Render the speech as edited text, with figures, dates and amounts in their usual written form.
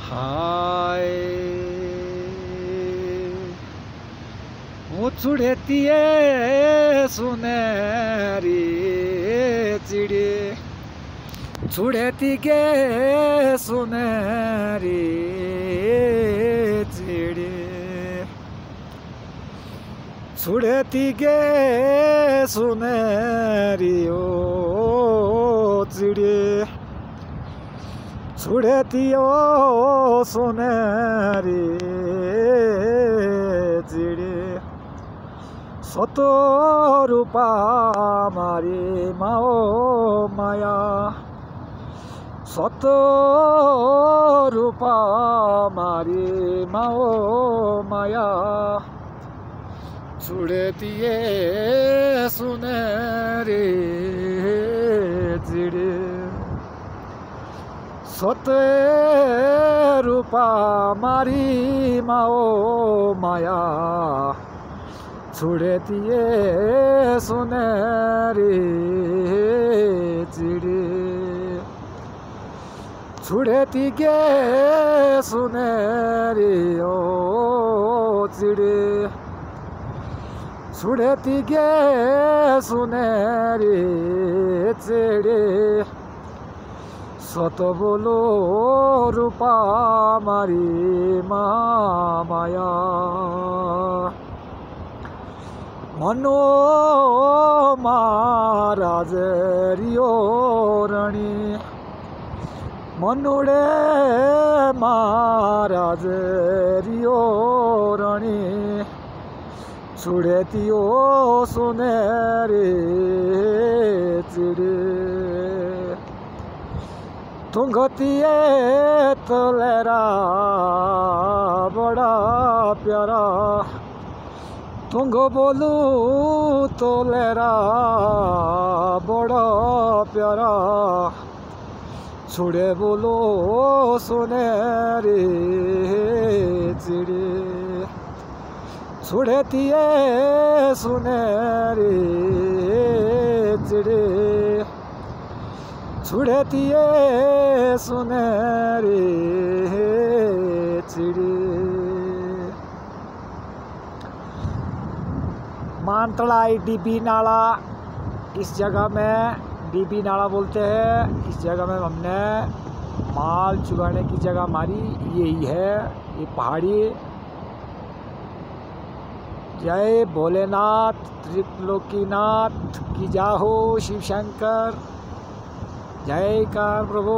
हाय उछुड़ती है सुनहरी चिड़ी, छुड़ती के सुनहरी चिड़ी, छुड़ती के सुनहरी ओ चिड़ी, छुड़ती ओ सुनहरी चिड़ी, सतो रूपा मारी माओ माया, सतो रूपा मारी माओ माया, छुड़ती है सुनहरी चिड़ी, सते रूपा मारी माओ माया, छुड़ती है सुनहरी चिड़ी, छुड़ती के सुनहरी ओ चिड़ी, छुड़ती के सुनहरी चिड़ी, सत बोलो रूपा मारी माया, मनो महाराज रियो रणी, मनुड़े महाराज रियो रणी, छुड़ती ओ सुनहरी चिड़ी, तुंगती तलेरा बड़ा प्यारा, तुंग बोलू तलेरा बड़ा प्यारा, छुड़े बोलो सुनहरी चिड़ी, छुड़ती है सुनहरी चिड़ी, छुड़ती है सुनहरी चिड़ी। मानतलाई डीबी नाला, इस जगह में डीबी नाला बोलते हैं। इस जगह में हमने माल चुराने की जगह हमारी यही है, ये पहाड़ी। जय भोलेनाथ त्रिलोकीनाथ की जय हो, शिव शंकर जय कार प्रभु।